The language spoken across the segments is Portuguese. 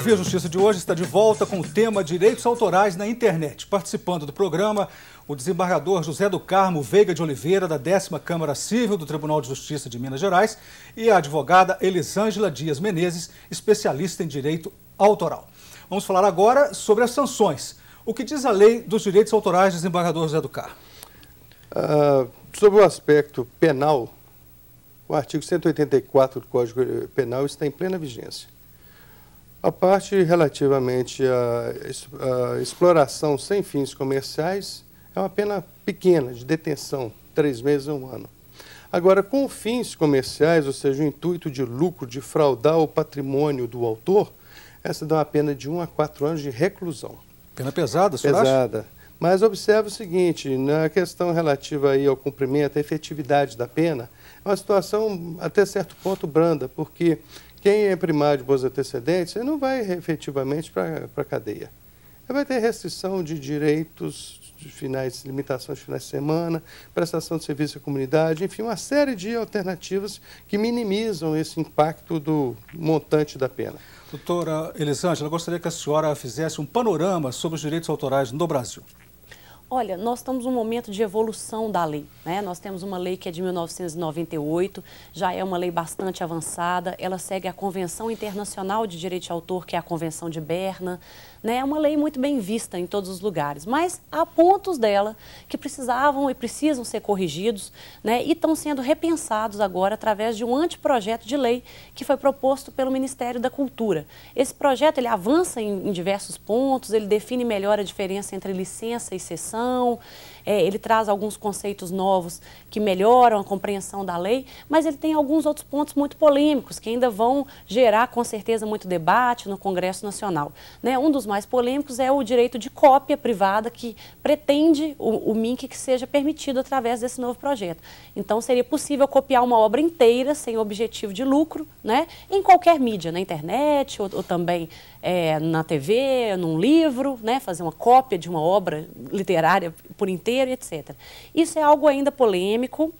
Ouvir Justiça de hoje está de volta com o tema Direitos Autorais na Internet. Participando do programa, o desembargador José do Carmo Veiga de Oliveira, da 10ª Câmara Civil do Tribunal de Justiça de Minas Gerais, e a advogada Elisângela Dias Menezes, especialista em direito autoral. Vamos falar agora sobre as sanções. O que diz a lei dos direitos autorais, desembargador José do Carmo? Sobre o aspecto penal, o artigo 184 do Código Penal está em plena vigência. A parte relativamente à exploração sem fins comerciais é uma pena pequena, de detenção, 3 meses a 1 ano. Agora, com fins comerciais, ou seja, o intuito de lucro, de fraudar o patrimônio do autor, essa dá uma pena de 1 a 4 anos de reclusão. Pena pesada, senhor? Pesada. Mas observe o seguinte, na questão relativa aí ao cumprimento, à efetividade da pena, é uma situação até certo ponto branda, porque quem é primário de bons antecedentes, ele não vai efetivamente para a cadeia. Ele vai ter restrição de direitos de limitações de finais de semana, prestação de serviço à comunidade, enfim, uma série de alternativas que minimizam esse impacto do montante da pena. Doutora Elisângela, eu gostaria que a senhora fizesse um panorama sobre os direitos autorais no Brasil. Olha, nós estamos num momento de evolução da lei, né? Nós temos uma lei que é de 1998, já é uma lei bastante avançada, ela segue a Convenção Internacional de Direito de Autor, que é a Convenção de Berna, né? É uma lei muito bem vista em todos os lugares, mas há pontos dela que precisavam e precisam ser corrigidos, né? E estão sendo repensados agora através de um anteprojeto de lei que foi proposto pelo Ministério da Cultura. Esse projeto, ele avança em diversos pontos, ele define melhor a diferença entre licença e cessão, ele traz alguns conceitos novos que melhoram a compreensão da lei, mas ele tem alguns outros pontos muito polêmicos que ainda vão gerar, com certeza, muito debate no Congresso Nacional, né? Um dos mais polêmicos é o direito de cópia privada, que pretende o MINC que seja permitido através desse novo projeto. Então, seria possível copiar uma obra inteira, sem objetivo de lucro, né? Em qualquer mídia, na internet ou também na TV, num livro, né? Fazer uma cópia de uma obra literária por inteiro, etc. Isso é algo ainda polêmico,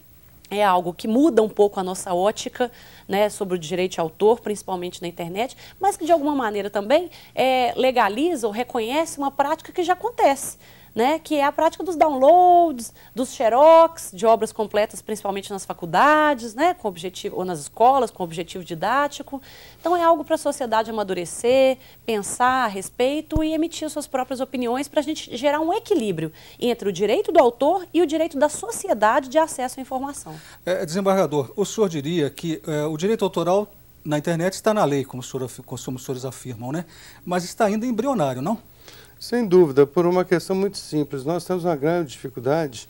é algo que muda um pouco a nossa ótica, né, sobre o direito de autor, principalmente na internet, mas que de alguma maneira também legaliza ou reconhece uma prática que já acontece, né, que é a prática dos downloads, dos xerox, de obras completas, principalmente nas faculdades, né, com objetivo, ou nas escolas, com objetivo didático. Então, é algo para a sociedade amadurecer, pensar a respeito e emitir suas próprias opiniões para a gente gerar um equilíbrio entre o direito do autor e o direito da sociedade de acesso à informação. Desembargador, o senhor diria que o direito autoral na internet está na lei, como os senhores afirmam, né? Mas está ainda embrionário, não? Sem dúvida, por uma questão muito simples. Nós temos uma grande dificuldade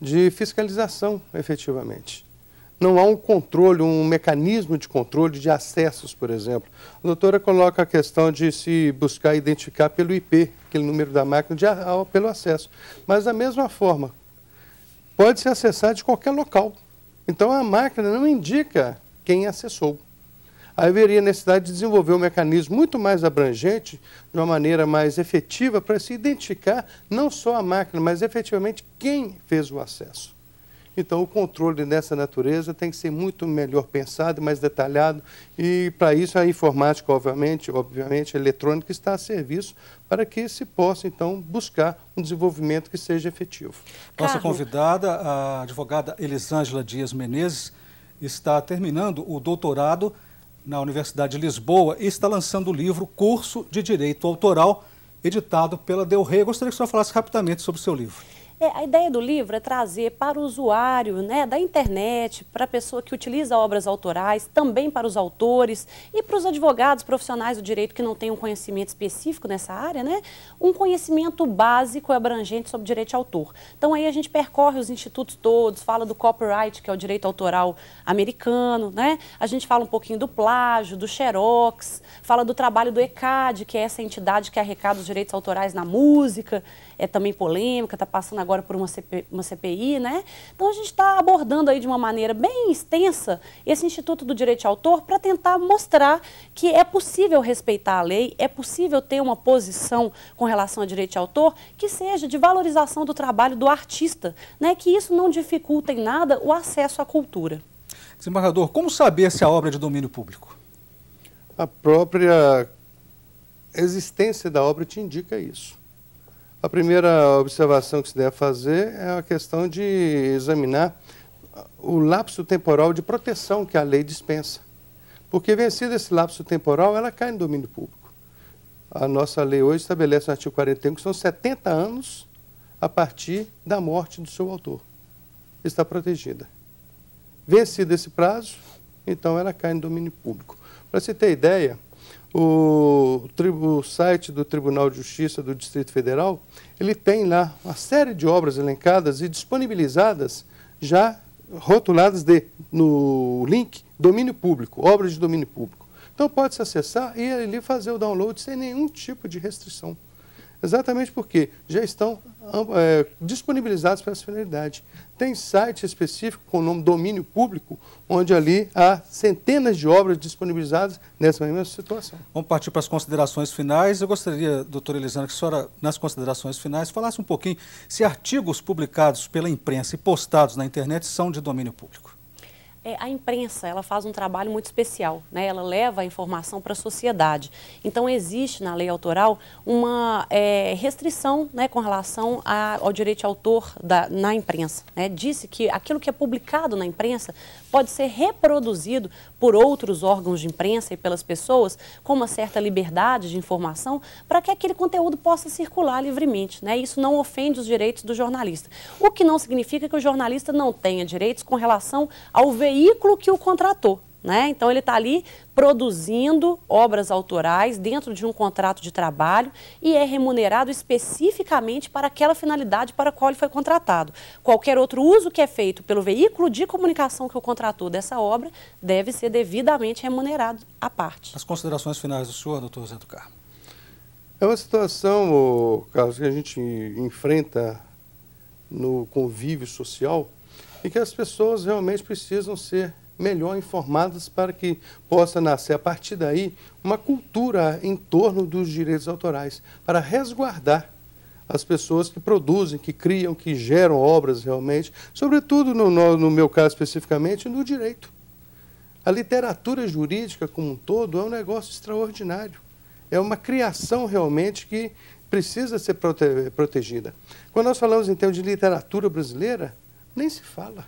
de fiscalização, efetivamente. Não há um controle, um mecanismo de controle de acessos, por exemplo. A doutora coloca a questão de se buscar identificar pelo IP, aquele número da máquina, pelo acesso. Mas, da mesma forma, pode ser acessado de qualquer local. Então, a máquina não indica quem acessou. Aí haveria necessidade de desenvolver um mecanismo muito mais abrangente, de uma maneira mais efetiva, para se identificar não só a máquina, mas efetivamente quem fez o acesso. Então, o controle dessa natureza tem que ser muito melhor pensado, mais detalhado, e para isso a informática, obviamente, a eletrônica está a serviço para que se possa, então, buscar um desenvolvimento que seja efetivo. Nossa convidada, a advogada Elisângela Dias Menezes, está terminando o doutorado na Universidade de Lisboa e está lançando o livro Curso de Direito Autoral, editado pela Del Rey. Eu gostaria que o senhor falasse rapidamente sobre o seu livro. A ideia do livro é trazer para o usuário, né, da internet, para a pessoa que utiliza obras autorais, também para os autores e para os advogados profissionais do direito que não têm um conhecimento específico nessa área, né, um conhecimento básico e abrangente sobre direito de autor. Então, aí a gente percorre os institutos todos, fala do copyright, que é o direito autoral americano, né, a gente fala um pouquinho do plágio, do xerox, fala do trabalho do ECAD, que é essa entidade que arrecada os direitos autorais na música, é também polêmica, está passando agora por uma CPI, né? Então, a gente está abordando aí de uma maneira bem extensa esse Instituto do Direito de Autor para tentar mostrar que é possível respeitar a lei, é possível ter uma posição com relação ao direito de autor que seja de valorização do trabalho do artista, né? Que isso não dificulta em nada o acesso à cultura. Desembargador, como saber se a obra é de domínio público? A própria existência da obra te indica isso. A primeira observação que se deve fazer é a questão de examinar o lapso temporal de proteção que a lei dispensa. Porque vencido esse lapso temporal, ela cai no domínio público. A nossa lei hoje estabelece no artigo 41 que são 70 anos a partir da morte do seu autor. Está protegida. Vencido esse prazo, então ela cai no domínio público. Para você ter ideia, o site do Tribunal de Justiça do Distrito Federal, ele tem lá uma série de obras elencadas e disponibilizadas, já rotuladas no link domínio público, obras de domínio público. Então pode-se acessar e ali fazer o download sem nenhum tipo de restrição. Exatamente porque já estão disponibilizados para essa finalidade. Tem site específico com o nome Domínio Público, onde ali há centenas de obras disponibilizadas nessa mesma situação. Vamos partir para as considerações finais. Eu gostaria, doutora Elisângela, que a senhora, nas considerações finais, falasse um pouquinho se artigos publicados pela imprensa e postados na internet são de domínio público. A imprensa, ela faz um trabalho muito especial, né? Ela leva a informação para a sociedade. Então, existe na lei autoral uma restrição, né, com relação ao direito de autor na imprensa, né? Disse que aquilo que é publicado na imprensa pode ser reproduzido por outros órgãos de imprensa e pelas pessoas com uma certa liberdade de informação para que aquele conteúdo possa circular livremente, né? Isso não ofende os direitos do jornalista. O que não significa que o jornalista não tenha direitos com relação ao veículo que o contratou, né? Então ele está ali produzindo obras autorais dentro de um contrato de trabalho e é remunerado especificamente para aquela finalidade para a qual ele foi contratado. Qualquer outro uso que é feito pelo veículo de comunicação que o contratou dessa obra deve ser devidamente remunerado à parte. As considerações finais do senhor, doutor José do Carmo. É uma situação, Carlos, que a gente enfrenta no convívio social e que as pessoas realmente precisam ser melhor informadas para que possa nascer, a partir daí, uma cultura em torno dos direitos autorais, para resguardar as pessoas que produzem, que criam, que geram obras realmente, sobretudo, no meu caso especificamente, no direito. A literatura jurídica como um todo é um negócio extraordinário. É uma criação realmente que precisa ser protegida. Quando nós falamos em termos de literatura brasileira, nem se fala.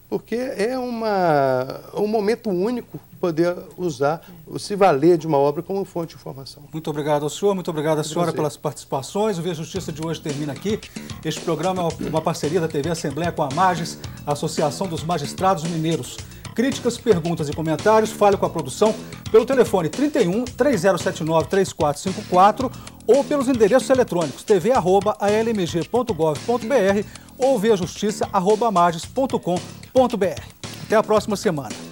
Porque é um momento único poder usar, se valer de uma obra como fonte de informação. Muito obrigado ao senhor, muito obrigado à senhora pelas participações. O Via Justiça de hoje termina aqui. Este programa é uma parceria da TV Assembleia com a Magis, a Associação dos Magistrados Mineiros. Críticas, perguntas e comentários, fale com a produção pelo telefone 31 3079 3454 ou pelos endereços eletrônicos tv@almg.gov.br ou viajustiça@magis.com.br. Até a próxima semana.